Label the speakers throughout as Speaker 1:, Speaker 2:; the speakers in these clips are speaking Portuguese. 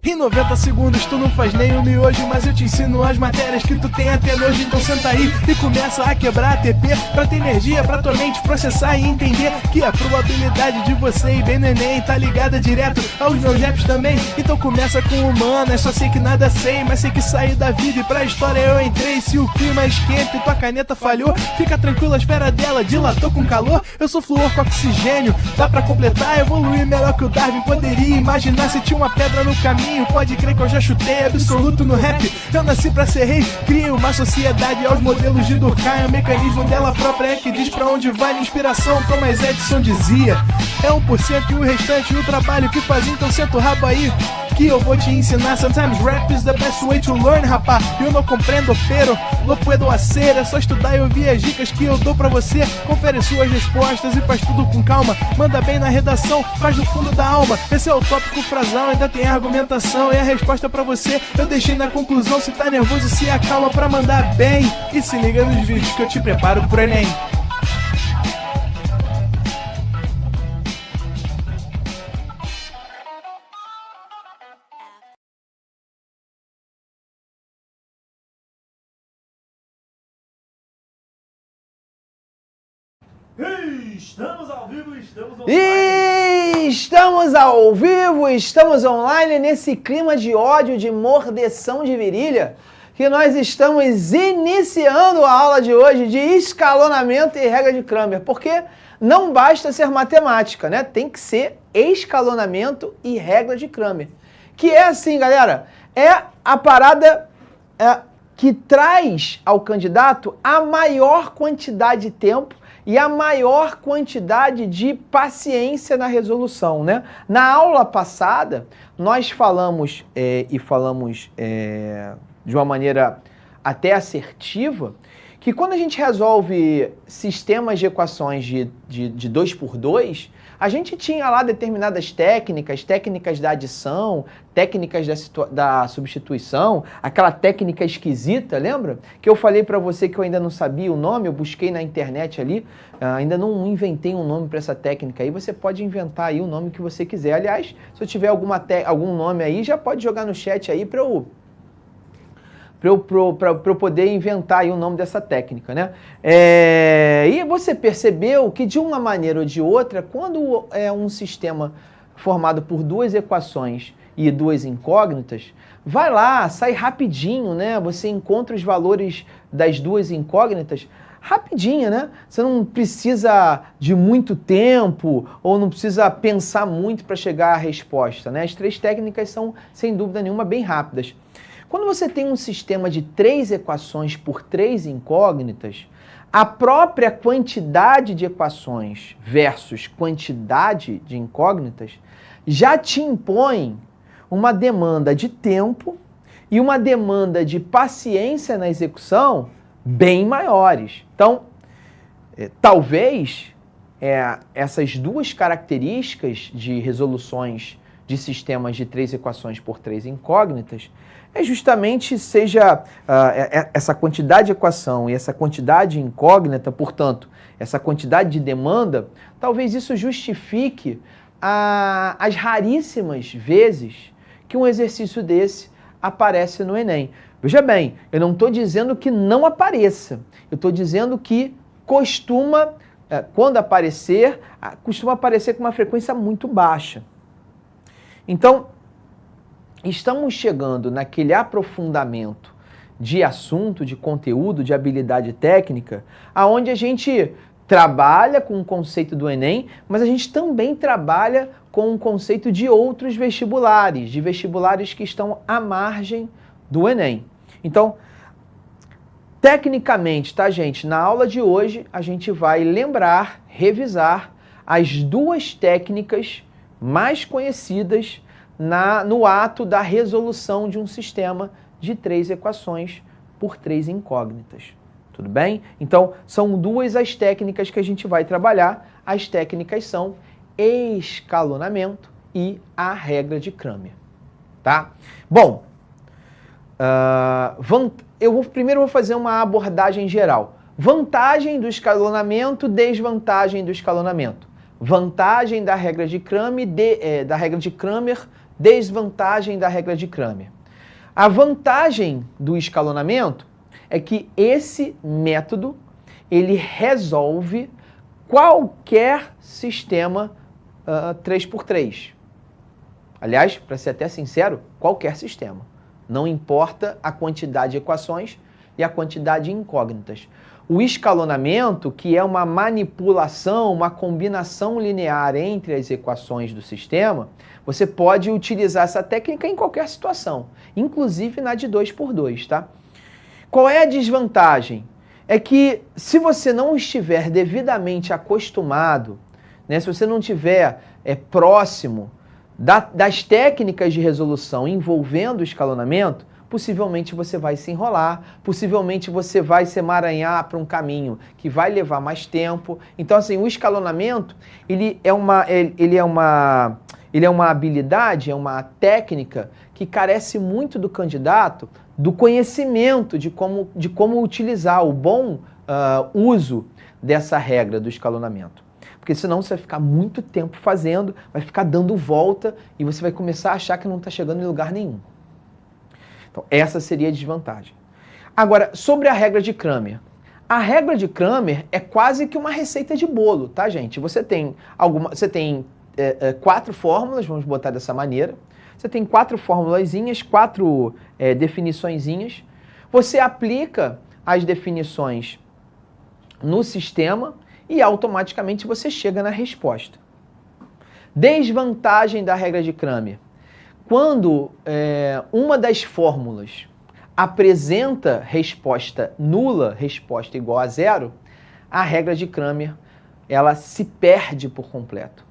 Speaker 1: Em 90 segundos tu não faz nem um miojo, mas eu te ensino as matérias que tu tem até nojo. Então senta aí e começa a quebrar a TP pra ter energia pra tua mente processar e entender que a probabilidade de você ir bem no Enem tá ligada direto aos meus raps também. Então começa com humanas, só sei que nada sei, mas sei que saí da vida e pra história eu entrei. Se o clima esquenta e tua caneta falhou, fica tranquilo, a esfera dela dilatou com calor. Eu sou flúor com oxigênio, dá pra completar, evoluir melhor que o Darwin poderia imaginar. Se tinha uma pedra no caminho, pode crer que eu já chutei absoluto no rap. Eu nasci pra ser rei, criei uma sociedade aos modelos de Durkheim. O mecanismo dela própria é que diz pra onde vai minha inspiração. Thomas Edison dizia: é 1% e o restante o trabalho que faz. Então senta o rabo aí que eu vou te ensinar. Sometimes rap is the best way to learn, rapá. Eu não compreendo, pero lo puedo hacer. É só estudar e ouvir as dicas que eu dou pra você. Confere suas respostas e faz tudo com calma. Manda bem na redação, faz no fundo da alma. Esse é o tópico frasal, ainda tem argumentação. E a resposta pra você eu deixei na conclusão. Se tá nervoso, se acalma pra mandar bem. E se liga nos vídeos que eu te preparo pro Enem.
Speaker 2: Estamos ao vivo, estamos online.
Speaker 3: Estamos ao vivo, estamos online nesse clima de ódio, de mordeção de virilha, que nós estamos iniciando a aula de hoje de escalonamento e regra de Cramer, porque não basta ser matemática, né? Tem que ser escalonamento e regra de Cramer. Que é assim, galera, é a parada que traz ao candidato a maior quantidade de tempo e a maior quantidade de paciência na resolução, né? Na aula passada, nós falamos, de uma maneira até assertiva, que quando a gente resolve sistemas de equações de 2×2, a gente tinha lá determinadas técnicas da adição, técnicas da substituição, aquela técnica esquisita, lembra? Que eu falei para você que eu ainda não sabia o nome, eu busquei na internet ali, ainda não inventei um nome para essa técnica aí, você pode inventar aí o nome que você quiser. Aliás, se eu tiver algum nome aí, já pode jogar no chat aí para eu poder inventar aí o nome dessa técnica, né? E você percebeu que de uma maneira ou de outra, quando é um sistema formado por duas equações e duas incógnitas, vai lá, sai rapidinho, né? Você encontra os valores das duas incógnitas rapidinho, né? Você não precisa de muito tempo ou não precisa pensar muito para chegar à resposta, né? As três técnicas são, sem dúvida nenhuma, bem rápidas. Quando você tem um sistema de 3 equações por 3 incógnitas, a própria quantidade de equações versus quantidade de incógnitas já te impõe uma demanda de tempo e uma demanda de paciência na execução bem maiores. Então, talvez essas duas características de resoluções de sistemas de 3 equações por 3 incógnitas justamente seja essa quantidade de equação e essa quantidade incógnita, portanto, essa quantidade de demanda, talvez isso justifique as raríssimas vezes que um exercício desse aparece no Enem. Veja bem, eu não estou dizendo que não apareça, eu estou dizendo que quando aparecer, costuma aparecer com uma frequência muito baixa. Então, estamos chegando naquele aprofundamento de assunto, de conteúdo, de habilidade técnica, aonde a gente trabalha com o conceito do Enem, mas a gente também trabalha com o conceito de outros vestibulares, de vestibulares que estão à margem do Enem. Então, tecnicamente, tá, gente? Na aula de hoje, a gente vai lembrar, revisar as duas técnicas mais conhecidas no ato da resolução de um sistema de 3 equações por 3 incógnitas. Tudo bem? Então, são duas as técnicas que a gente vai trabalhar. As técnicas são escalonamento e a regra de Cramer. Tá? Bom, primeiro vou fazer uma abordagem geral. vantagem do escalonamento, desvantagem do escalonamento. Vantagem da regra de Cramer, desvantagem da regra de Cramer. A vantagem do escalonamento é que esse método ele resolve qualquer sistema 3x3. Aliás, para ser até sincero, qualquer sistema. Não importa a quantidade de equações e a quantidade de incógnitas. O escalonamento, que é uma manipulação, uma combinação linear entre as equações do sistema, você pode utilizar essa técnica em qualquer situação, inclusive na de 2x2, tá? Qual é a desvantagem? É que se você não estiver devidamente acostumado, né, se você não estiver próximo das técnicas de resolução envolvendo o escalonamento, possivelmente você vai se enrolar, possivelmente você vai se emaranhar para um caminho que vai levar mais tempo. Então, assim, o escalonamento, ele é uma habilidade, é uma técnica que carece muito do candidato do conhecimento de como utilizar o bom uso dessa regra do escalonamento. Porque senão você vai ficar muito tempo fazendo, vai ficar dando volta e você vai começar a achar que não está chegando em lugar nenhum. Então, essa seria a desvantagem. Agora, sobre a regra de Cramer. A regra de Cramer é quase que uma receita de bolo, tá, gente? Você tem 4 fórmulas, vamos botar dessa maneira. Você tem 4 formulazinhas, 4 definiçõezinhas. Você aplica as definições no sistema e automaticamente você chega na resposta. Desvantagem da regra de Cramer. Quando uma das fórmulas apresenta resposta nula, resposta igual a zero, a regra de Cramer ela se perde por completo.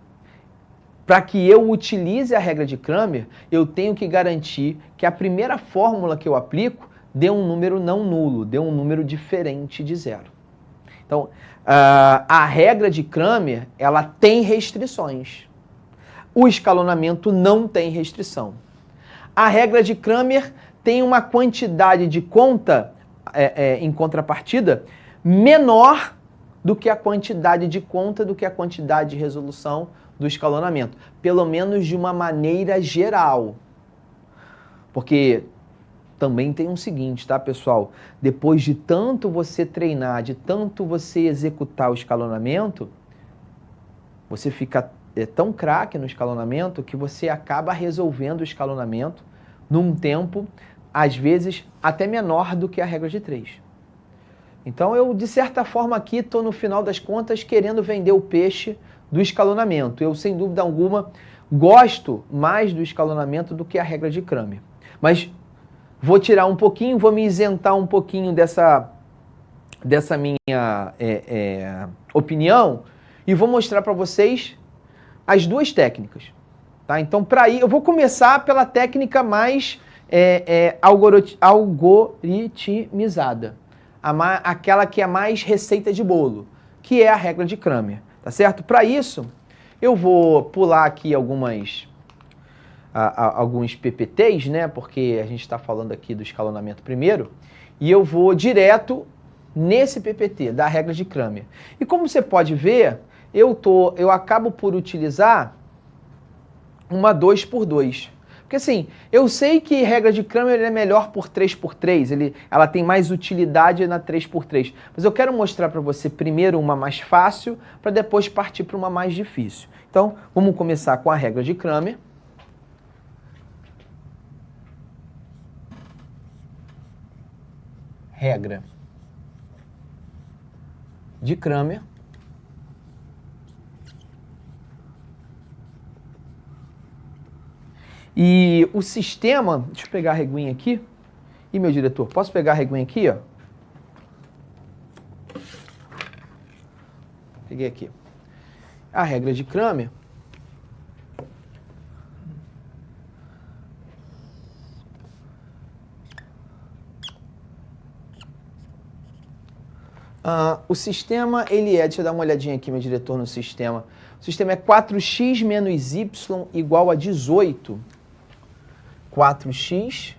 Speaker 3: Para que eu utilize a regra de Cramer, eu tenho que garantir que a primeira fórmula que eu aplico dê um número não nulo, dê um número diferente de zero. Então, a regra de Cramer ela tem restrições. O escalonamento não tem restrição. A regra de Cramer tem uma quantidade de conta em contrapartida menor do que a quantidade de conta, do que a quantidade de resolução do escalonamento. Pelo menos de uma maneira geral. Porque também tem um seguinte, tá, pessoal? Depois de tanto você treinar, de tanto você executar o escalonamento, você fica tão craque no escalonamento que você acaba resolvendo o escalonamento num tempo, às vezes, até menor do que a regra de 3. Então, eu, de certa forma, aqui estou, no final das contas, querendo vender o peixe do escalonamento. Eu, sem dúvida alguma, gosto mais do escalonamento do que a regra de Cramer. Mas vou tirar um pouquinho, vou me isentar um pouquinho dessa minha opinião e vou mostrar para vocês as duas técnicas. Tá? Então, para ir, eu vou começar pela técnica mais algoritmizada, aquela que é mais receita de bolo, que é a regra de Cramer, tá certo? Para isso, eu vou pular aqui alguns PPTs, né? Porque a gente está falando aqui do escalonamento primeiro, e eu vou direto nesse PPT da regra de Cramer. E como você pode ver, eu acabo por utilizar uma 2x2. Porque assim, eu sei que regra de Cramer é melhor por 3x3, ela tem mais utilidade na 3x3. Mas eu quero mostrar para você primeiro uma mais fácil, para depois partir para uma mais difícil. Então, vamos começar com a regra de Cramer. Regra de Cramer. E o sistema, deixa eu pegar a reguinha aqui. E meu diretor, posso pegar a reguinha aqui, ó? Peguei aqui. A regra de Cramer. O sistema, deixa eu dar uma olhadinha aqui, meu diretor, no sistema. O sistema é 4x menos y igual a 18. 4x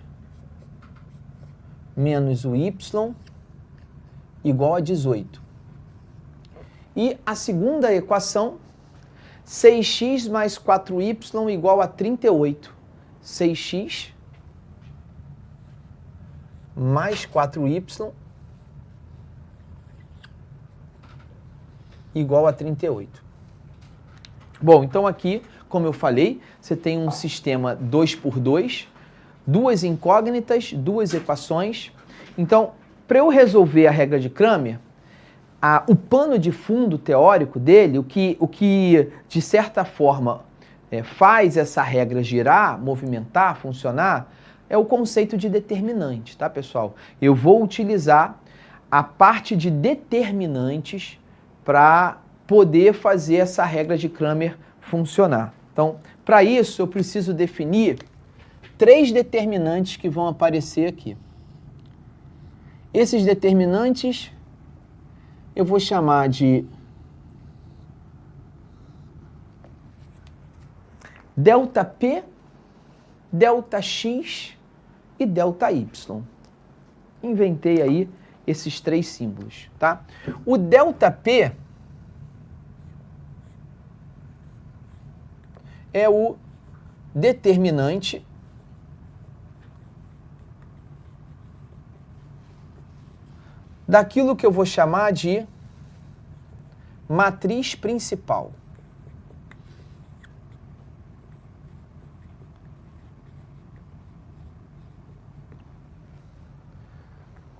Speaker 3: menos o y igual a 18. E a segunda equação, 6x mais 4y igual a 38. 6x mais 4y igual a 38. Bom, então aqui, como eu falei, você tem um sistema 2 por 2, duas incógnitas, duas equações. Então, para eu resolver a regra de Cramer, o pano de fundo teórico dele, o que de certa forma faz essa regra girar, movimentar, funcionar, é o conceito de determinante, tá, pessoal? Eu vou utilizar a parte de determinantes para poder fazer essa regra de Cramer funcionar. Então, para isso, eu preciso definir 3 determinantes que vão aparecer aqui. Esses determinantes eu vou chamar de ΔP, ΔX e ΔY. Inventei aí esses 3 símbolos, tá? O ΔP é o determinante daquilo que eu vou chamar de matriz principal.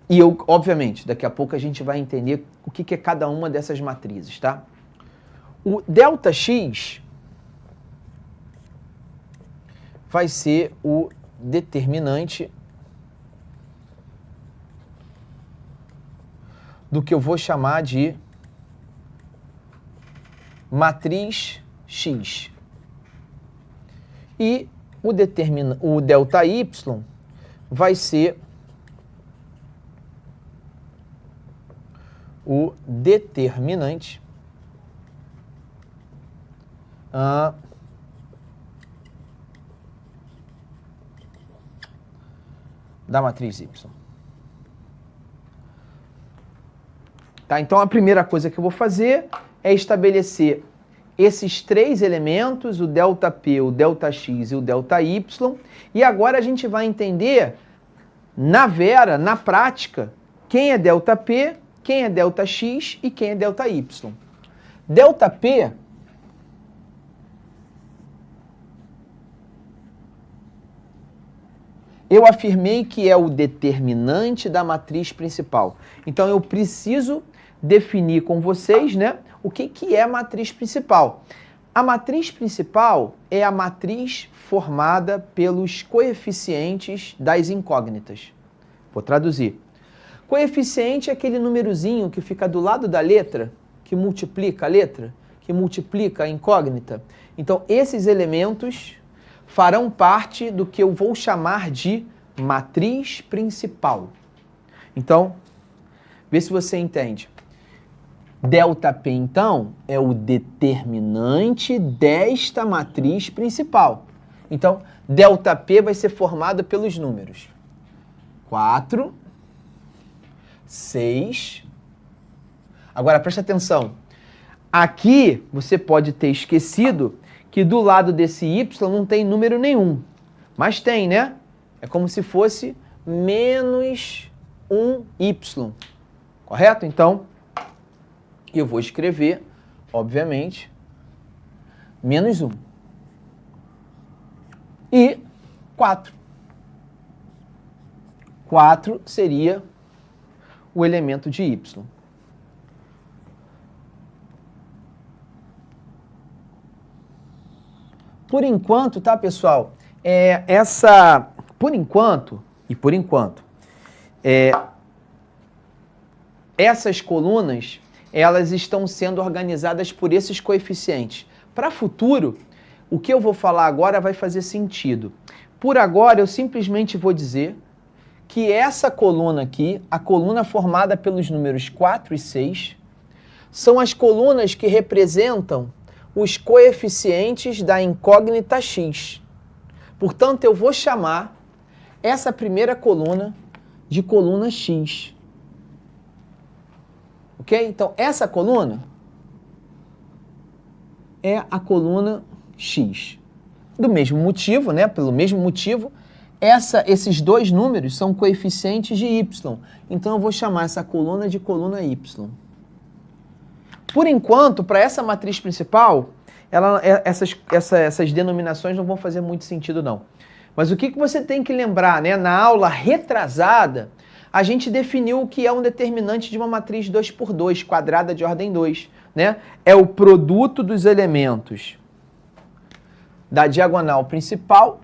Speaker 3: E eu, obviamente, daqui a pouco a gente vai entender o que é cada uma dessas matrizes, tá? O ΔX vai ser o determinante do que eu vou chamar de matriz X. E o ΔY vai ser o determinante da matriz Y. Tá? Então, a primeira coisa que eu vou fazer é estabelecer esses 3 elementos, o ΔP, o ΔX e o ΔY, e agora a gente vai entender, na prática, quem é ΔP, quem é ΔX e quem é ΔY. ΔP eu afirmei que é o determinante da matriz principal. Então, eu preciso definir com vocês, né, o que é a matriz principal. A matriz principal é a matriz formada pelos coeficientes das incógnitas. Vou traduzir. Coeficiente é aquele númerozinho que fica do lado da letra, que multiplica a letra, que multiplica a incógnita. Então, esses elementos farão parte do que eu vou chamar de matriz principal. Então, vê se você entende. ΔP, então, é o determinante desta matriz principal. Então, ΔP vai ser formado pelos números 4, 6. Agora, preste atenção. Aqui, você pode ter esquecido que do lado desse Y não tem número nenhum. Mas tem, né? É como se fosse menos um Y. Correto? Então, eu vou escrever, obviamente, menos 1. E 4. 4 seria o elemento de Y. Por enquanto, tá, pessoal? Por enquanto, essas colunas, elas estão sendo organizadas por esses coeficientes. Para futuro, o que eu vou falar agora vai fazer sentido. Por agora, eu simplesmente vou dizer que essa coluna aqui, a coluna formada pelos números 4 e 6, são as colunas que representam os coeficientes da incógnita X. Portanto, eu vou chamar essa primeira coluna de coluna X. Ok? Então, essa coluna é a coluna X. Do mesmo motivo, né? Pelo mesmo motivo, esses dois números são coeficientes de Y. Então, eu vou chamar essa coluna de coluna Y. Por enquanto, para essa matriz principal, essas denominações não vão fazer muito sentido, não. Mas o que você tem que lembrar, né? Na aula retrasada, a gente definiu o que é um determinante de uma matriz 2x2, quadrada de ordem 2. Né? É o produto dos elementos da diagonal principal.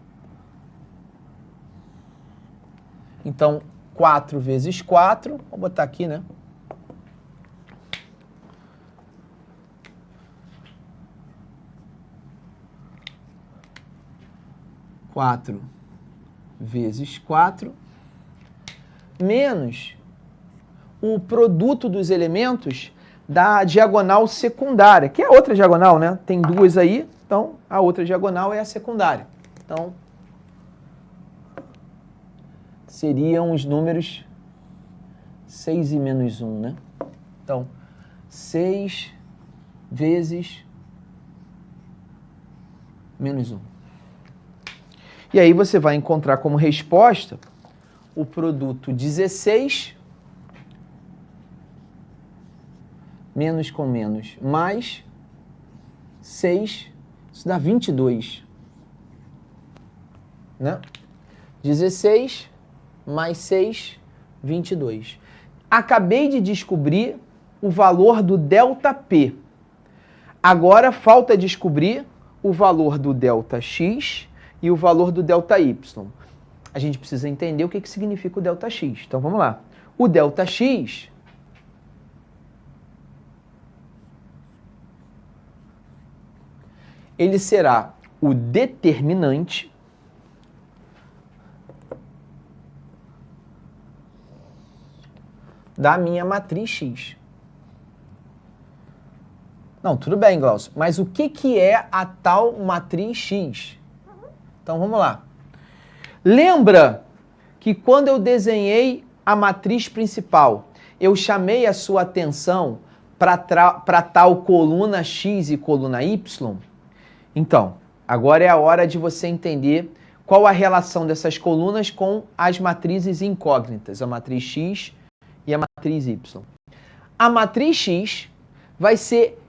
Speaker 3: Então, 4 vezes 4, vou botar aqui, né? Quatro vezes 4, menos o produto dos elementos da diagonal secundária, que é a outra diagonal, né? Tem duas aí, então a outra diagonal é a secundária. Então, seriam os números 6 e menos 1, né? Então, 6 vezes menos 1. E aí você vai encontrar como resposta o produto 16 menos com menos mais 6, isso dá 22. Né? 16 mais 6, 22. Acabei de descobrir o valor do ΔP. Agora falta descobrir o valor do ΔX e o valor do ΔY. A gente precisa entender o que significa o ΔX. Então vamos lá. O ΔX ele será o determinante da minha matriz X. Não, tudo bem, Glaucio, mas o que é a tal matriz X? Então vamos lá. Lembra que quando eu desenhei a matriz principal, eu chamei a sua atenção para tal coluna X e coluna Y? Então, agora é a hora de você entender qual a relação dessas colunas com as matrizes incógnitas, a matriz X e a matriz Y. A matriz X vai ser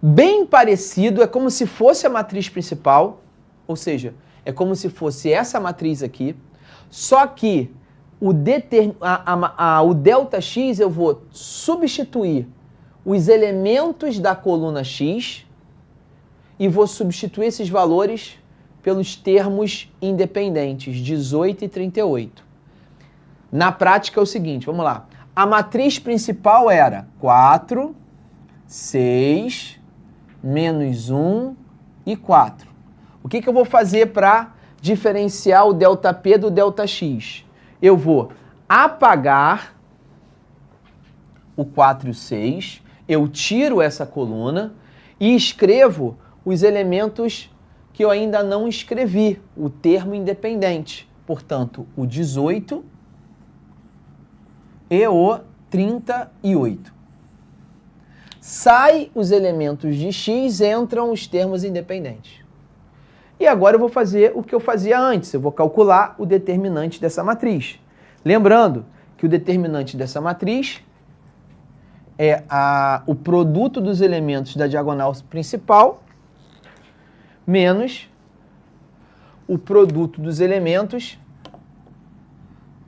Speaker 3: bem parecido, é como se fosse a matriz principal, ou seja, é como se fosse essa matriz aqui, só que o ΔX eu vou substituir os elementos da coluna X e vou substituir esses valores pelos termos independentes, 18 e 38. Na prática é o seguinte, vamos lá. A matriz principal era 4, 6, menos 1 e 4. O que eu vou fazer para diferenciar o ΔP do ΔX? Eu vou apagar o 4 e o 6, eu tiro essa coluna e escrevo os elementos que eu ainda não escrevi, o termo independente. Portanto, o 18 e o 38. Sai os elementos de X, entram os termos independentes. E agora eu vou fazer o que eu fazia antes, eu vou calcular o determinante dessa matriz. Lembrando que o determinante dessa matriz é o produto dos elementos da diagonal principal menos o produto dos elementos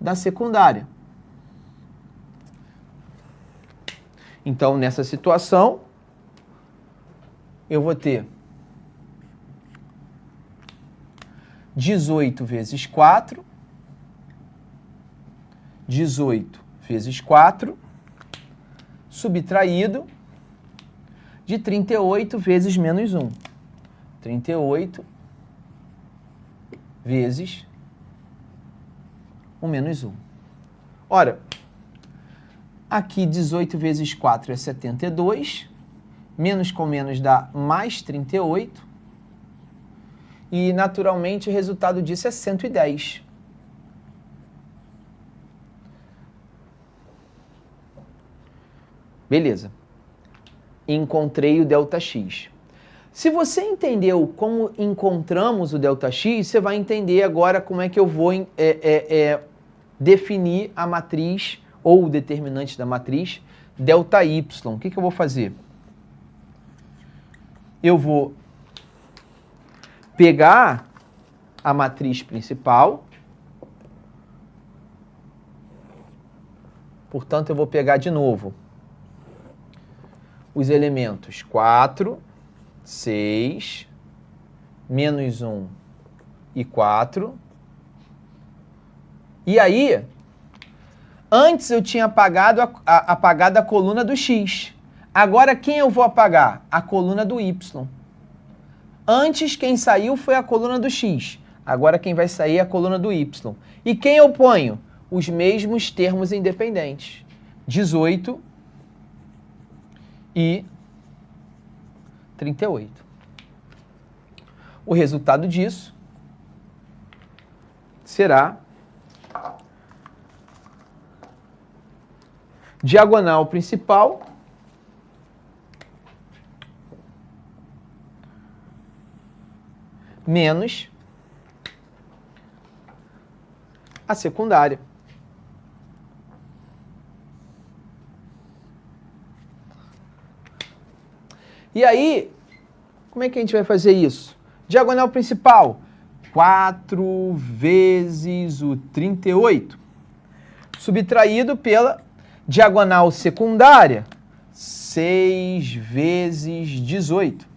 Speaker 3: da secundária. Então, nessa situação, eu vou ter 18 vezes 4, 18 vezes 4, subtraído de 38 vezes menos 1. 38 vezes o menos 1. Ora, aqui 18 vezes 4 é 72, menos com menos dá mais 38, e naturalmente o resultado disso é 110. Beleza. Encontrei o ΔX. Se você entendeu como encontramos o ΔX, você vai entender agora como é que eu vou definir a matriz ou o determinante da matriz ΔY. O que eu vou fazer? Eu vou pegar a matriz principal, portanto, eu vou pegar de novo os elementos 4, 6, menos 1 e 4. E aí, antes eu tinha apagado a coluna do x. Agora, quem eu vou apagar? A coluna do y. Antes, quem saiu foi a coluna do x. Agora, quem vai sair é a coluna do y. E quem eu ponho? Os mesmos termos independentes. 18 e 38. O resultado disso será diagonal principal menos a secundária. E aí, como é que a gente vai fazer isso? Diagonal principal, 4 vezes o 38, subtraído pela diagonal secundária, 6 vezes 18.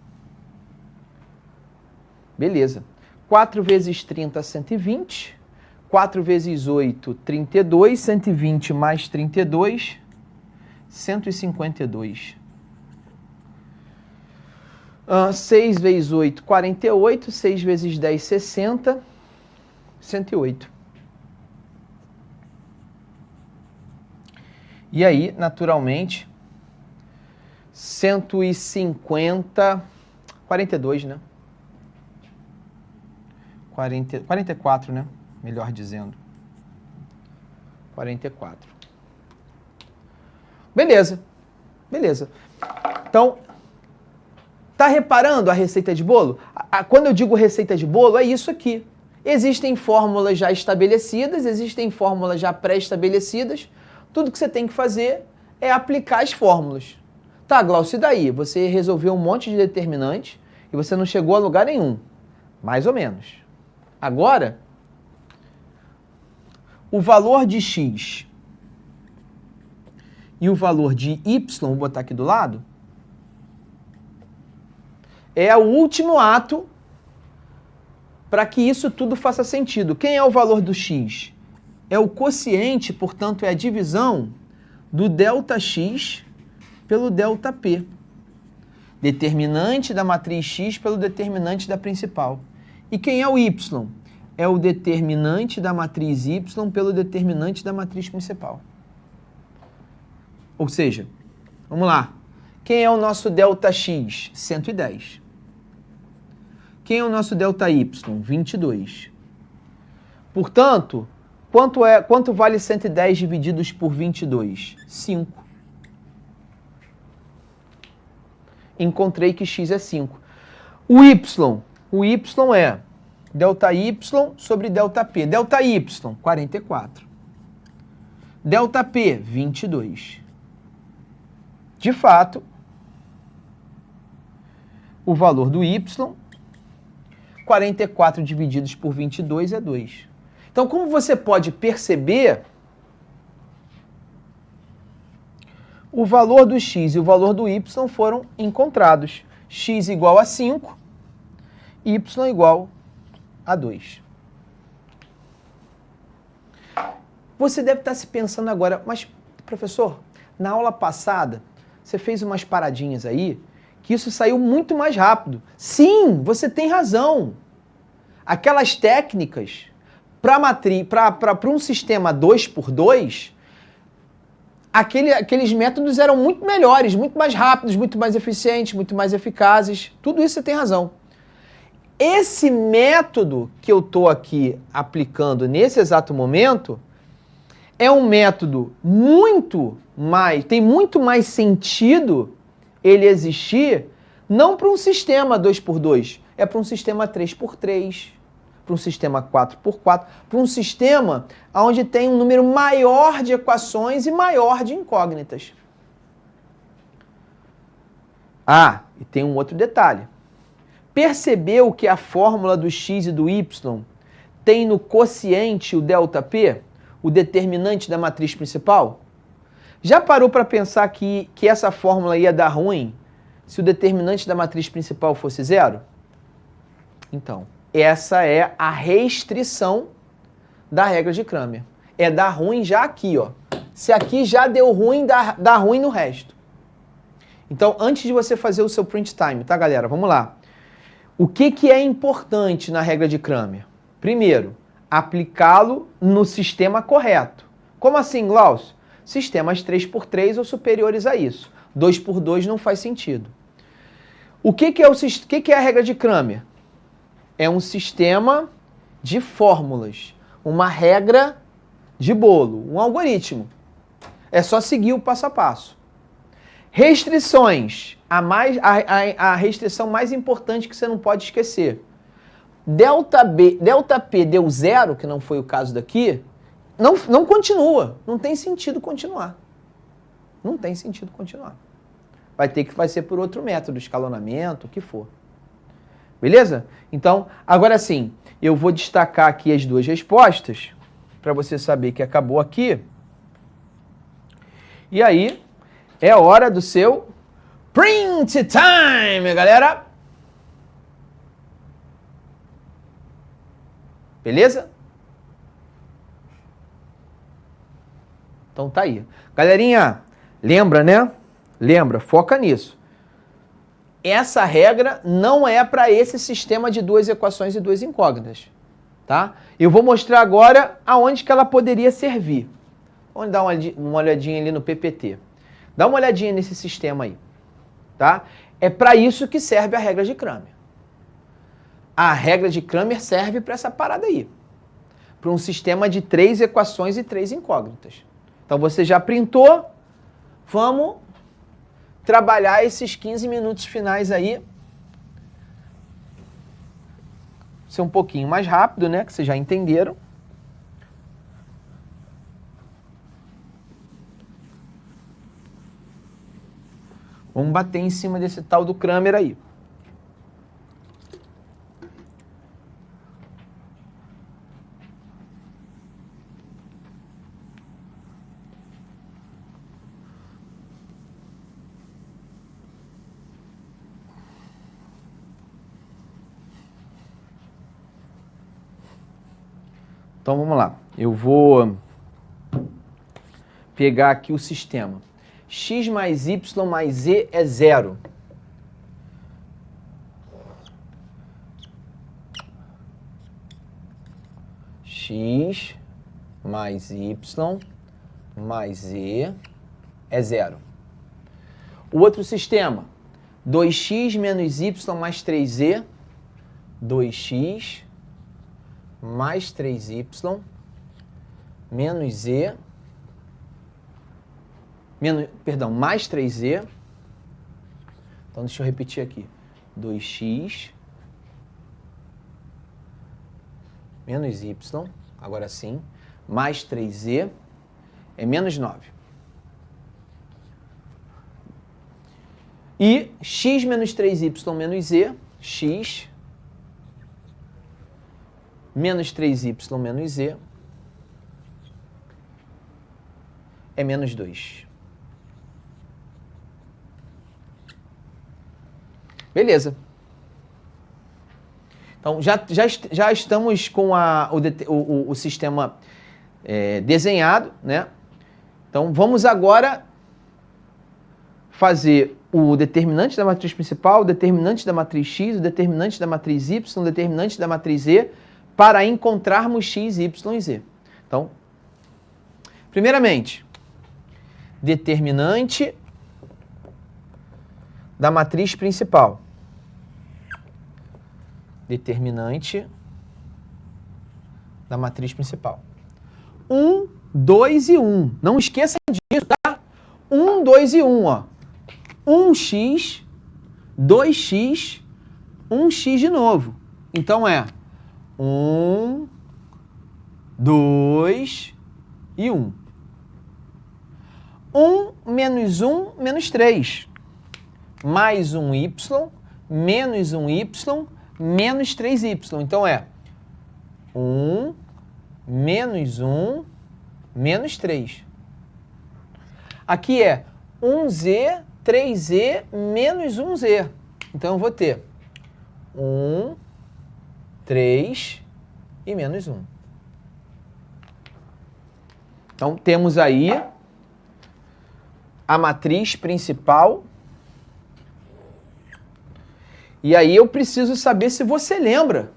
Speaker 3: Beleza. 4 vezes 30, 120. 4 vezes 8, 32. 120 mais 32, 152. 6 vezes 8, 48. 6 vezes 10, 60. 108. E aí, naturalmente, 150, 42, né? 44, né? Melhor dizendo. 44. Beleza. Beleza. Então, tá reparando a receita de bolo? Quando eu digo receita de bolo, é isso aqui. Existem fórmulas já estabelecidas, existem fórmulas já pré-estabelecidas. Tudo que você tem que fazer é aplicar as fórmulas. Tá, Glaucio, e daí? Você resolveu um monte de determinantes e você não chegou a lugar nenhum. Mais ou menos. Agora, o valor de x e o valor de y, vou botar aqui do lado, é o último ato para que isso tudo faça sentido. Quem é o valor do x? É o quociente, portanto, é a divisão do ΔX pelo ΔP. Determinante da matriz x pelo determinante da principal. E quem é o y? É o determinante da matriz y pelo determinante da matriz principal. Ou seja, vamos lá. Quem é o nosso ΔX? 110. Quem é o nosso ΔY? 22. Portanto, quanto vale 110 divididos por 22? 5. Encontrei que x é 5. O y é ΔY sobre ΔP. ΔY, 44. ΔP, 22. De fato, o valor do y, 44 divididos por 22 é 2. Então, como você pode perceber, o valor do x e o valor do y foram encontrados. X igual a 5, y igual a 2. Você deve estar se pensando agora, mas, professor, na aula passada, você fez umas paradinhas aí, que isso saiu muito mais rápido. Sim, você tem razão. Aquelas técnicas para um sistema 2x2, aqueles métodos eram muito melhores, muito mais rápidos, muito mais eficientes, muito mais eficazes. Tudo isso você tem razão. Esse método que eu estou aqui aplicando nesse exato momento é um método tem muito mais sentido ele existir não para um sistema 2x2, é para um sistema 3x3, para um sistema 4x4, para um sistema onde tem um número maior de equações e maior de incógnitas. Ah, e tem um outro detalhe. Percebeu que a fórmula do x e do y tem no quociente o ΔP, o determinante da matriz principal? Já parou para pensar que essa fórmula ia dar ruim se o determinante da matriz principal fosse zero? Então, essa é a restrição da regra de Cramer. É dar ruim já aqui, ó. Se aqui já deu ruim, dá ruim no resto. Então, antes de você fazer o seu print time, tá, galera? Vamos lá. O que é importante na regra de Cramer? Primeiro, aplicá-lo no sistema correto. Como assim, Glaucio? Sistemas 3x3 ou superiores a isso. 2x2 não faz sentido. O que é a regra de Cramer? É um sistema de fórmulas, uma regra de bolo, um algoritmo. É só seguir o passo a passo. Restrições. A restrição mais importante que você não pode esquecer. ΔP deu zero, que não foi o caso daqui, não continua. Não tem sentido continuar. Não tem sentido continuar. Vai ser por outro método, escalonamento, o que for. Beleza? Então, agora sim, eu vou destacar aqui as duas respostas, para você saber que acabou aqui. E aí, é hora do seu print time, galera! Beleza? Então tá aí. Galerinha, lembra, né? Lembra, foca nisso. Essa regra não é para esse sistema de duas equações e duas incógnitas, tá? Eu vou mostrar agora aonde que ela poderia servir. Vamos dar uma olhadinha ali no PPT. Dá uma olhadinha nesse sistema aí, tá? É para isso que serve a regra de Cramer. A regra de Cramer serve para essa parada aí. Para um sistema de 3 equações e 3 incógnitas. Então você já printou, vamos trabalhar esses 15 minutos finais aí. Ser um pouquinho mais rápido, né? Que vocês já entenderam. Vamos bater em cima desse tal do Cramer aí. Então vamos lá, eu vou pegar aqui o sistema. X mais Y mais Z é zero. X mais Y mais Z é zero. O outro sistema, 2x menos Y mais 3Z, 2x mais 3y menos z, mais 3z. Então, deixa eu repetir aqui. 2x menos y, agora sim, mais 3z é menos 9. E x menos 3y menos z, x menos 3y menos z é menos 2. Beleza. Então, já estamos com o sistema desenhado, né? Então, vamos agora fazer o determinante da matriz principal, o determinante da matriz x, o determinante da matriz y, o determinante da matriz z, para encontrarmos x, y e z. Então, primeiramente, determinante da matriz principal. Determinante da matriz principal. 1 2 e 1. Não esqueça disso, tá? 1, 2 e 1, ó. 1x, 2x, 1x de novo. Então é 1, 2 e 1. 1 menos 1 menos 3. Mais 1y, menos 1y, menos 3y. Então é 1 menos 1 menos 3. Aqui é 1z, 3z menos 1z. Então eu vou ter 1, 3 e menos 1. Então temos aí a matriz principal. E aí eu preciso saber se você lembra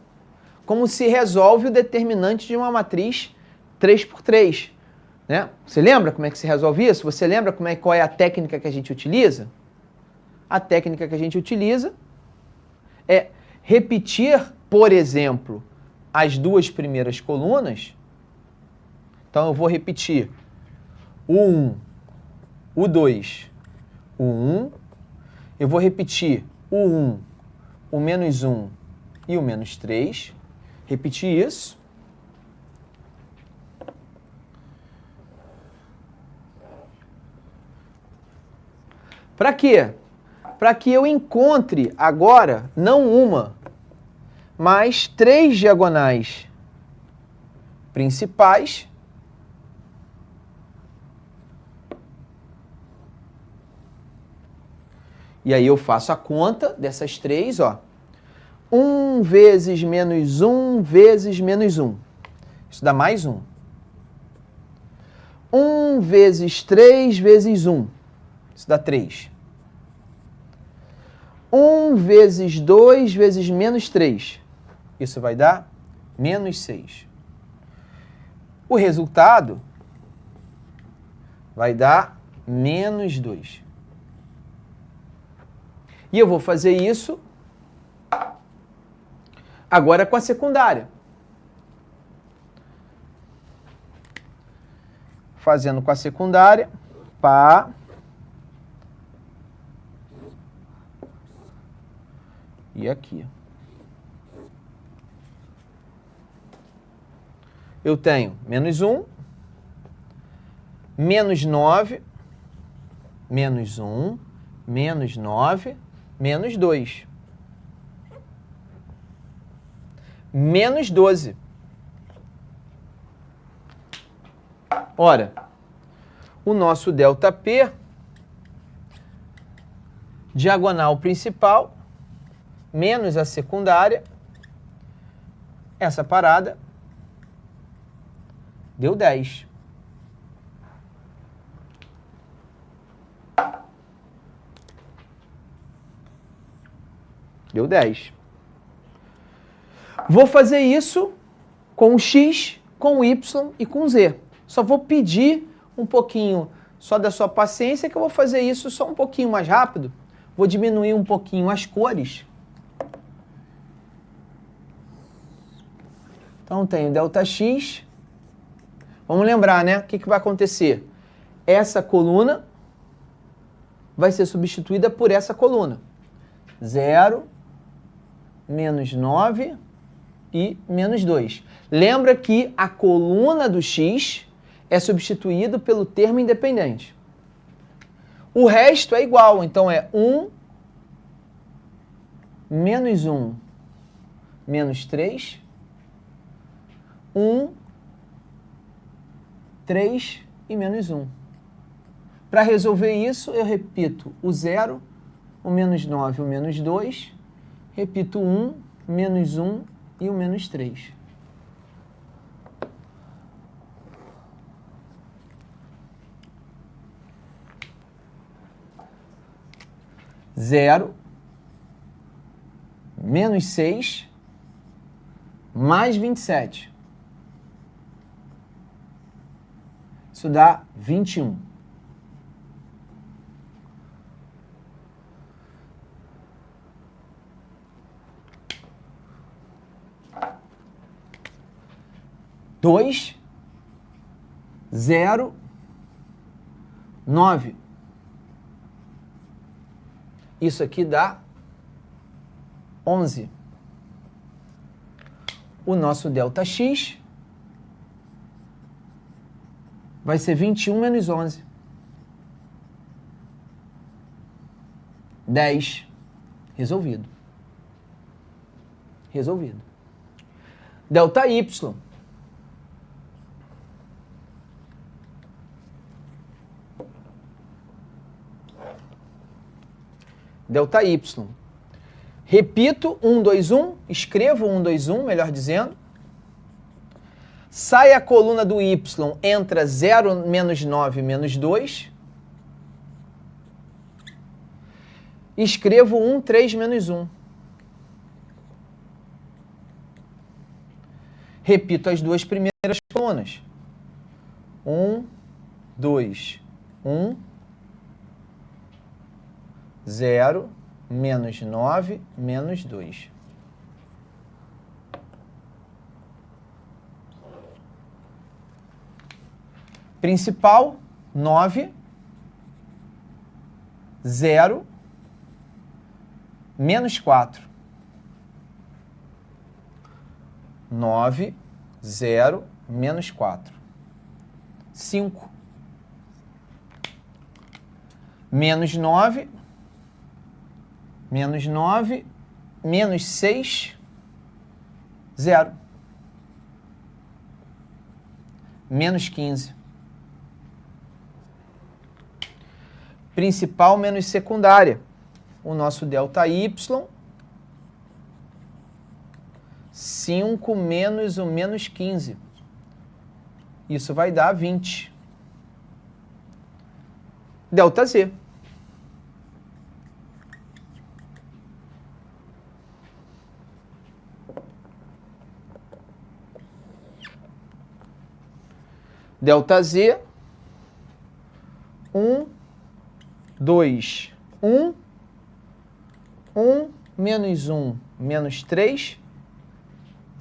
Speaker 3: como se resolve o determinante de uma matriz 3 por 3. Né? Você lembra como é que se resolve isso? Você lembra qual é a técnica que a gente utiliza? A técnica que a gente utiliza é repetir, por exemplo, as duas primeiras colunas. Então eu vou repetir o 1, o 2, o 1. Eu vou repetir o 1, o menos 1 e o menos 3. Repetir isso. Para quê? Para que eu encontre agora, não uma, mas 3 diagonais principais. E aí eu faço a conta dessas 3, ó. 1 vezes menos 1 vezes menos 1. Isso dá mais 1. 1 vezes 3 vezes 1. Isso dá 3. 1 vezes 2 vezes menos 3. Isso vai dar menos 6. O resultado vai dar menos 2. E eu vou fazer isso agora com a secundária. Fazendo com a secundária, pá. E aqui. Eu tenho menos 1, menos 9, menos 1, menos 9, menos 2. Menos 12. Ora, o nosso ΔP, diagonal principal, menos a secundária, essa parada, deu 10. Deu 10. Vou fazer isso com o x, com o y e com o z. Só vou pedir um pouquinho só da sua paciência que eu vou fazer isso só um pouquinho mais rápido. Vou diminuir um pouquinho as cores. Então tenho ΔX. Vamos lembrar, né? O que vai acontecer? Essa coluna vai ser substituída por essa coluna. 0, menos 9 e menos 2. Lembra que a coluna do x é substituído pelo termo independente. O resto é igual, então é 1, menos 1, menos 3, 1, 3 e menos 1. Para resolver isso, eu repito o 0, o menos 9, o menos 2, repito o 1, menos 1 e o menos 3. Zero, menos 6, mais 27. Isso dá 21. Dois, 0,9. Isso aqui dá 11. O nosso ΔX vai ser 21 menos 11. 10. Resolvido. Resolvido. ΔY. ΔY. Repito, 1, 2, 1. Escrevo 1, 2, 1, melhor dizendo. Sai a coluna do Y, entra 0, menos 9, menos 2. Escrevo 1, 3, menos 1. Repito as duas primeiras colunas. 1, 2, 1. 0, menos 9, menos 2. Principal, 9, 0, menos 4. 9, 0, menos 4. 5. Menos 9, menos 9, menos 6, 0. Menos 15. Principal menos secundária. O nosso ΔY, 5 menos o menos 15. Isso vai dar 20. ΔZ. ΔZ, 1, 2, 1, 1, menos 1, menos 3,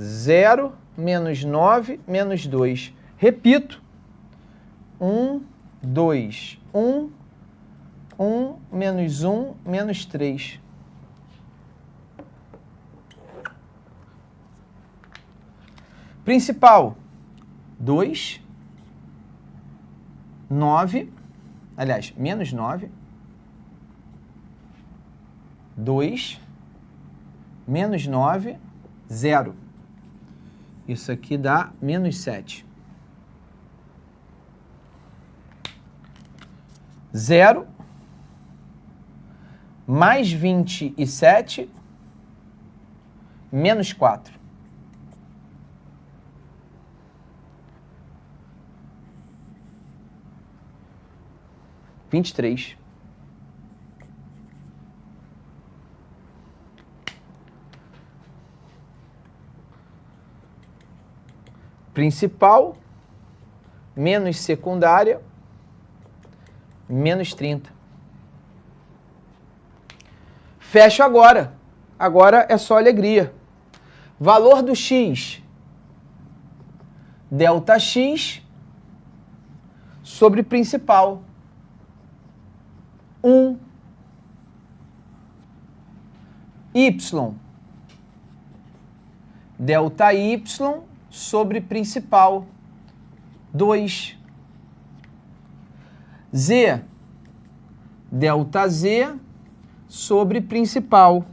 Speaker 3: 0, menos 9, menos 2. Repito, 1, 2, 1, 1, menos 1, menos 3. Principal, 2, 9, aliás, menos 9, 2, menos 9, 0. Isso aqui dá menos 7. 0, mais 27, menos 4. 23. Principal, menos secundária, menos 30. Fecho agora. Agora é só alegria. Valor do x, ΔX sobre principal. 1. Y, ΔY sobre principal. 2. Z, ΔZ sobre principal.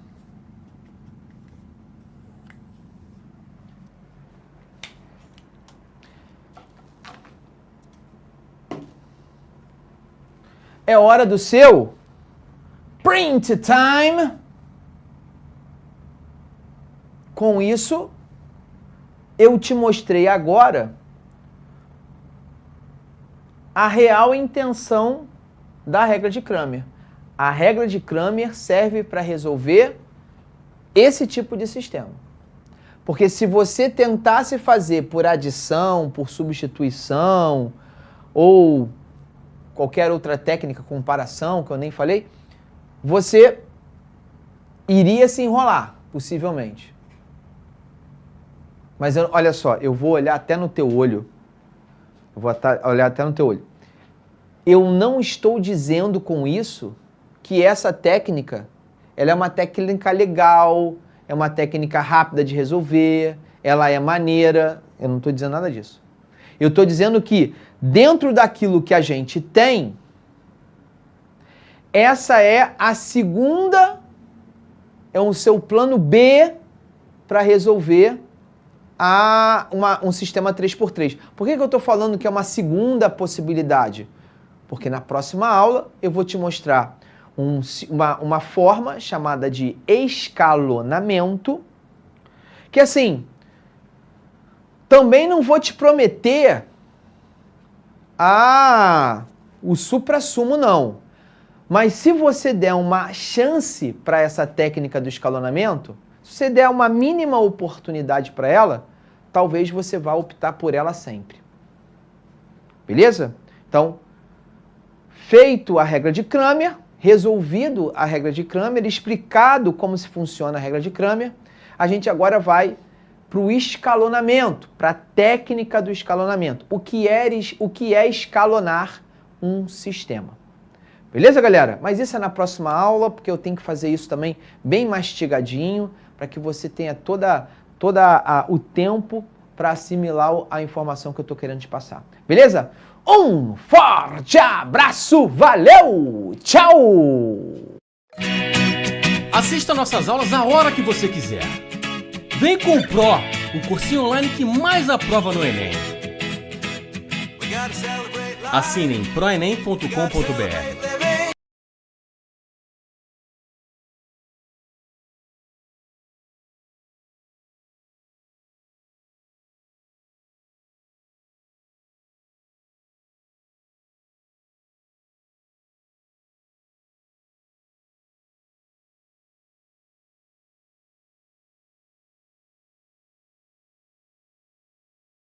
Speaker 3: É hora do seu print time. Com isso, eu te mostrei agora a real intenção da regra de Cramer. A regra de Cramer serve para resolver esse tipo de sistema. Porque se você tentasse fazer por adição, por substituição, ou qualquer outra técnica, comparação, que eu nem falei, você iria se enrolar, possivelmente. Mas olha só, eu vou olhar até no teu olho Eu vou olhar até no teu olho. Eu não estou dizendo com isso que essa técnica, ela é uma técnica legal, é uma técnica rápida de resolver, ela é maneira. Eu não estou dizendo nada disso. Eu estou dizendo que dentro daquilo que a gente tem, essa é a segunda, é o seu plano B para resolver um sistema 3x3. Por que eu estou falando que é uma segunda possibilidade? Porque na próxima aula eu vou te mostrar uma forma chamada de escalonamento, que assim, também não vou te prometer o suprassumo não. Mas se você der uma chance para essa técnica do escalonamento, se você der uma mínima oportunidade para ela, talvez você vá optar por ela sempre. Beleza? Então, feito a regra de Cramer, resolvido a regra de Cramer, explicado como se funciona a regra de Cramer, a gente agora vai para o escalonamento, para a técnica do escalonamento. O que é escalonar um sistema. Beleza, galera? Mas isso é na próxima aula, porque eu tenho que fazer isso também bem mastigadinho, para que você tenha o tempo para assimilar a informação que eu estou querendo te passar. Beleza? Um forte abraço, valeu, tchau!
Speaker 4: Assista nossas aulas a hora que você quiser. Vem com o Pro, o cursinho online que mais aprova no Enem. Assine em proenem.com.br.